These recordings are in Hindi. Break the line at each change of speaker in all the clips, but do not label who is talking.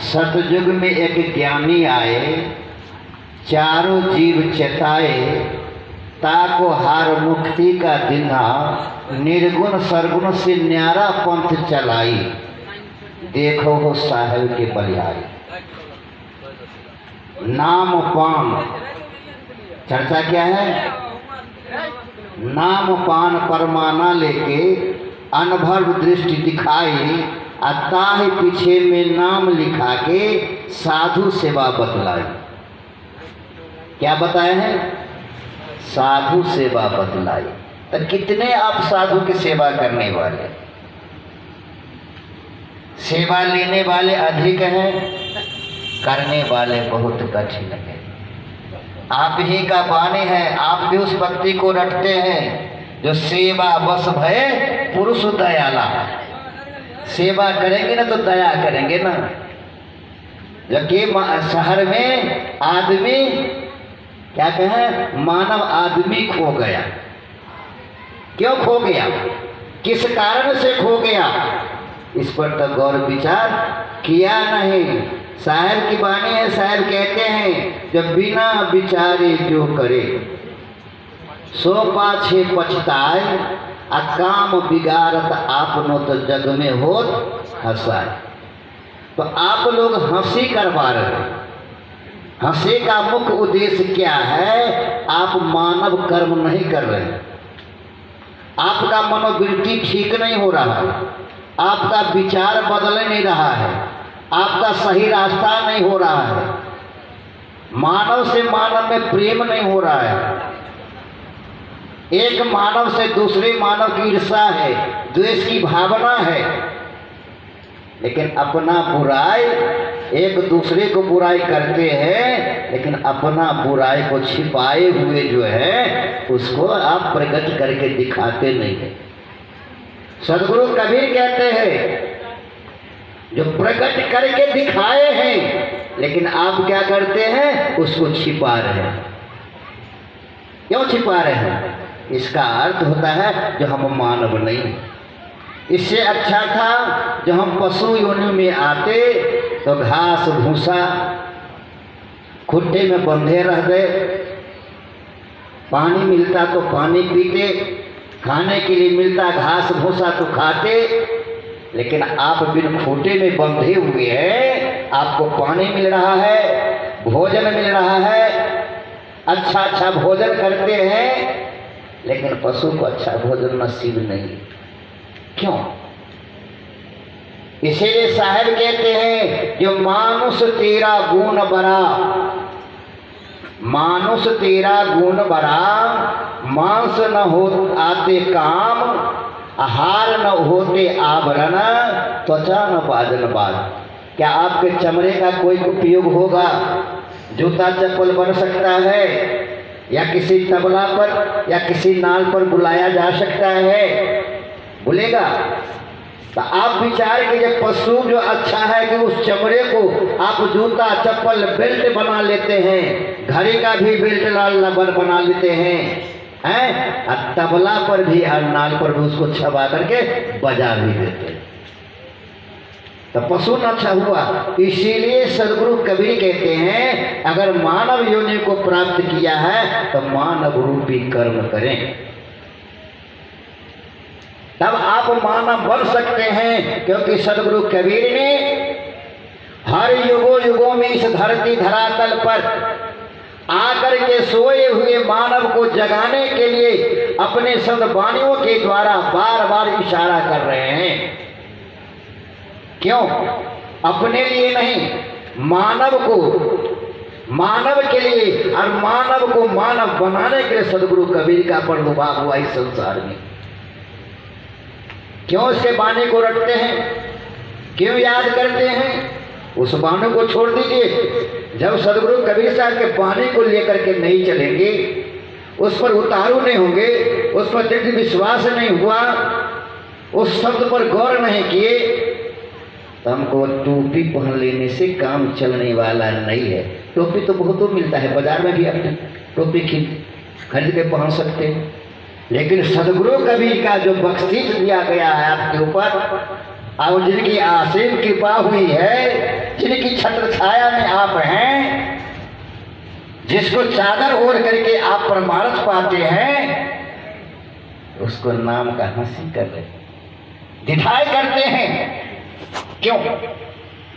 सतयुग में एक ज्ञानी आए, चारों जीव चेताए, ताको हार मुक्ति का दिना, निर्गुण सरगुण से न्यारा पंथ चलाई, देखो हो साहेब के बलिहारी। नाम पान चर्चा क्या है? नाम पान परमाना लेके अनुभव दृष्टि दिखाई, अताही पीछे में नाम लिखा के साधु सेवा बतलाई। क्या बताए हैं? साधु सेवा बतलाई। तो कितने आप साधु की सेवा करने वाले, सेवा लेने वाले अधिक हैं, करने वाले बहुत कठिन हैं। आप ही का बानी है, आप भी उस भक्ति को रटते हैं जो सेवा बस भय पुरुष दयाला। सेवा करेंगे ना तो दया करेंगे ना। जबकि शहर में आदमी क्या कहें, मानव आदमी खो गया। क्यों खो गया, किस कारण से खो गया, इस पर तो गौर विचार किया नहीं। शायर की वाणी है, शायर कहते हैं जब बिना विचारे जो करे सो पाछे पछताए, आ काम बिगाड़त आपनो तो जग में होत हंसाए। तो आप लोग हंसी करवा रहे हैं। हंसी का मुख्य उद्देश्य क्या है? आप मानव कर्म नहीं कर रहे हैं, आपका मनोवृत्ति ठीक नहीं हो रहा है, आपका विचार बदल नहीं रहा है, आपका सही रास्ता नहीं हो रहा है, मानव से मानव में प्रेम नहीं हो रहा है, एक मानव से दूसरे मानव की ईर्ष्या है, द्वेष की भावना है। लेकिन अपना बुराई, एक दूसरे को बुराई करते हैं, लेकिन अपना बुराई को छिपाए हुए जो है उसको आप प्रकट करके दिखाते नहीं है। सदगुरु कबीर कहते हैं जो प्रकट करके दिखाए हैं, लेकिन आप क्या करते हैं, उसको छिपा रहे हैं। क्यों छिपा रहे हैं? इसका अर्थ होता है जो हम मानव नहीं। इससे अच्छा था जो हम पशु योनि में आते तो घास भूसा खुट्टे में बंधे रहते, पानी मिलता तो पानी पीते, खाने के लिए मिलता घास भूसा तो खाते। लेकिन आप बिन खूंटे में बंधे हुए हैं, आपको पानी मिल रहा है, भोजन मिल रहा है, अच्छा अच्छा भोजन करते हैं, लेकिन पशु को अच्छा भोजन नसीब नहीं। क्यों? इसीलिए साहब कहते हैं जो मानुष तेरा गुण बरा, मानुष तेरा गुण बरा, मांस न हो आते काम, आहार न होते आभरण, त्वचा न बाजन बाज। क्या आपके चमड़े का कोई उपयोग होगा? जूता चप्पल बन सकता है, या किसी तबला पर या किसी नाल पर बुलाया जा सकता है, बुलेगा? तो आप विचार कीजिए, पशु जो अच्छा है कि उस चमड़े को आप जूता चप्पल बेल्ट बना लेते हैं, घड़ी का भी बेल्ट लाल बना लेते हैं, और तबला पर भी और नाल पर भी उसको छबा करके बजा भी देते हैं। तो पशु न अच्छा हुआ। इसीलिए सदगुरु कबीर कहते हैं अगर मानव योनि को प्राप्त किया है तो मानव रूपी कर्म करें, तब आप मानव बन सकते हैं। क्योंकि सदगुरु कबीर ने हर युगों युगों में इस धरती धरातल पर आकर के सोए हुए मानव को जगाने के लिए अपने सद्वाणियों के द्वारा बार बार इशारा कर रहे हैं। क्यों? अपने लिए नहीं, मानव को, मानव के लिए, और मानव को मानव बनाने के लिए सदगुरु कबीर का प्रादुर्भाव हुआ इस संसार में। क्यों इसके बाणी को रटते हैं, क्यों याद करते हैं? उस बाणी को छोड़ दीजिए। जब सदगुरु कबीर साहब के बाणी को लेकर के नहीं चलेंगे, उस पर उतारू नहीं होंगे, उस पर दृढ़ विश्वास नहीं हुआ, उस शब्द पर गौर नहीं किए, तो हमको टोपी पहन लेने से काम चलने वाला नहीं है। टोपी तो बहुतों मिलता है, बाजार में भी अपने टोपी खरीद के पहन सकते हैं, लेकिन सदगुरु कबीर का जो बख्शीश दिया गया है आपके ऊपर, और जिनकी असीम कृपा हुई है, जिनकी छत्र छाया में आप हैं, जिसको चादर ओढ़ करके आप परमार्थ पाते हैं, उसको नाम का हंसी कर रहे, दिधाई करते हैं। क्यों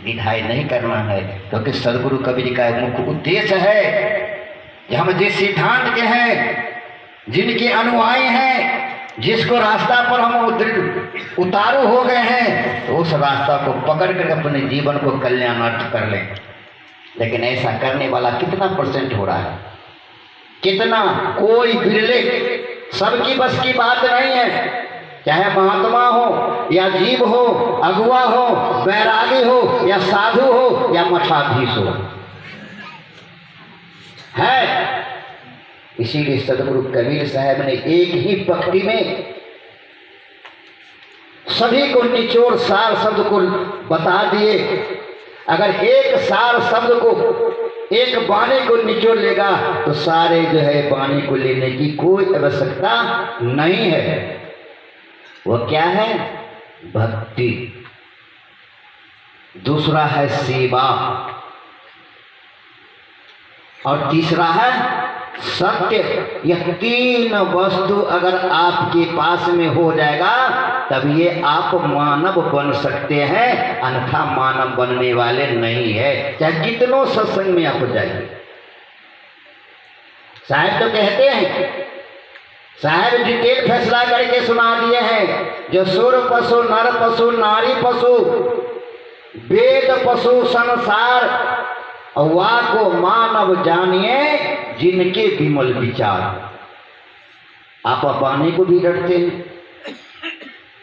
दिधाई नहीं करना है? क्योंकि सदगुरु कबीर जी का मुख्य उद्देश्य है कि हम जिस सिद्धांत के हैं, जिनके अनुयायी हैं, जिसको रास्ता पर हम उतारू हो गए हैं, तो उस रास्ता को पकड़ कर अपने जीवन को कल्याणार्थ कर लें। लेकिन ऐसा करने वाला कितना % हो रहा है? कितना? कोई बिरले, सबकी बस की बात नहीं है। चाहे महात्मा हो या जीव हो, अगुआ हो, बैरागी हो या साधु हो या मठाधीश हो, है। इसीलिए सदगुरु कबीर साहब ने एक ही पंक्ति में सभी को निचोड़ सार शब्द को बता दिए। अगर एक सार शब्द को, एक वाणी को निचोड़ लेगा तो सारे जो है वाणी को लेने की कोई आवश्यकता नहीं है। वो क्या है? भक्ति, दूसरा है सेवा, और तीसरा है सत्य। यह 3 वस्तु अगर आपके पास में हो जाएगा तब ये आप मानव बन सकते हैं, अन्यथा मानव बनने वाले नहीं है, चाहे कितनों सत्संग में आप जाइए। साहब तो कहते हैं, साहब डिटेल फैसला करके सुना दिए हैं, जो सुर पशु, नर पशु, नारी पशु, वेद पशु, संसार वा को मानव जानिए जिनके विमल विचार। आप वाणी को भी डरते हैं।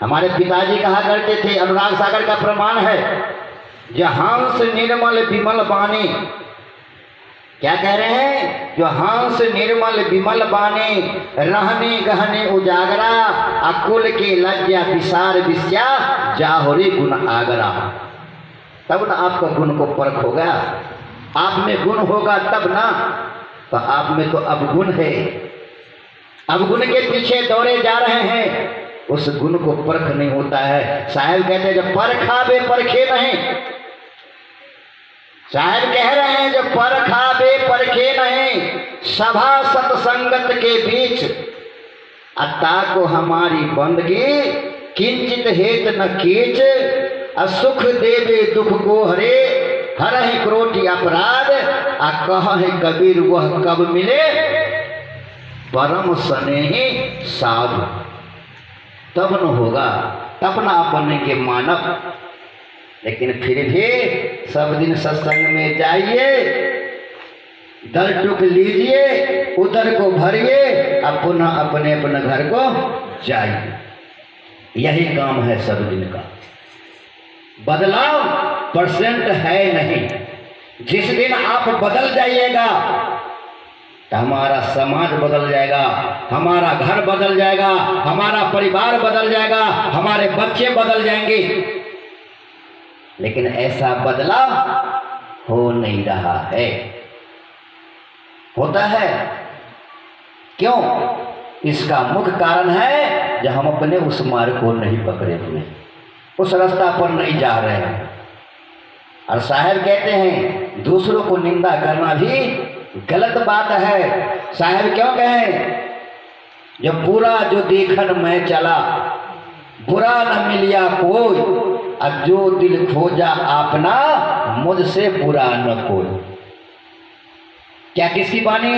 हमारे पिताजी कहा करते थे, अनुराग सागर का प्रमाण है, जहांस निर्मल विमल वाणी। क्या कह रहे हैं? जो हंस निर्मल विमल बाने, रहने गहने उजागरा, अकुल के लज्जा विसार विस्या, जाहोरी गुण आगरा। तब ना आपका गुण को परख होगा। आप में गुण होगा तब ना, तो आप में तो अवगुण है, अवगुण के पीछे दौड़े जा रहे हैं, उस गुण को परख नहीं होता है। साहब कहते हैं, जब परखा बे परखे नहीं। साहब कह रहे हैं, जो परखा बे परखे नहीं, सभा सत्संगत के बीच अता को हमारी बंदगी, किंचित हेत न कीच, असुख देवे दुख को हरे, हरहि क्रोटी अपराध, आ कहे कबीर वह कब मिले, परम स्नेही साधु। तब न होगा, तब न अपने के मानव। लेकिन फिर भी सब दिन सत्संग में जाइए, दर टुक लीजिए, उदर को भरिए, अपना अपने अपने घर को जाइए। यही काम है सब दिन का। बदलाव % है नहीं। जिस दिन आप बदल जाइएगा तो हमारा समाज बदल जाएगा, हमारा घर बदल जाएगा, हमारा परिवार बदल जाएगा, हमारे बच्चे बदल जाएंगे। लेकिन ऐसा बदलाव हो नहीं रहा है। होता है क्यों? इसका मुख्य कारण है जो हम अपने उस मार्ग को नहीं पकड़े हुए, उस रास्ता पर नहीं जा रहे हैं। और साहब कहते हैं, दूसरों को निंदा करना भी गलत बात है। साहब क्यों कहें? जो बुरा जो देखन मैं चला, बुरा न मिलिया कोई, अब जो दिल खोजा आपना, मुझसे बुरा न कोई। क्या किसकी वाणी?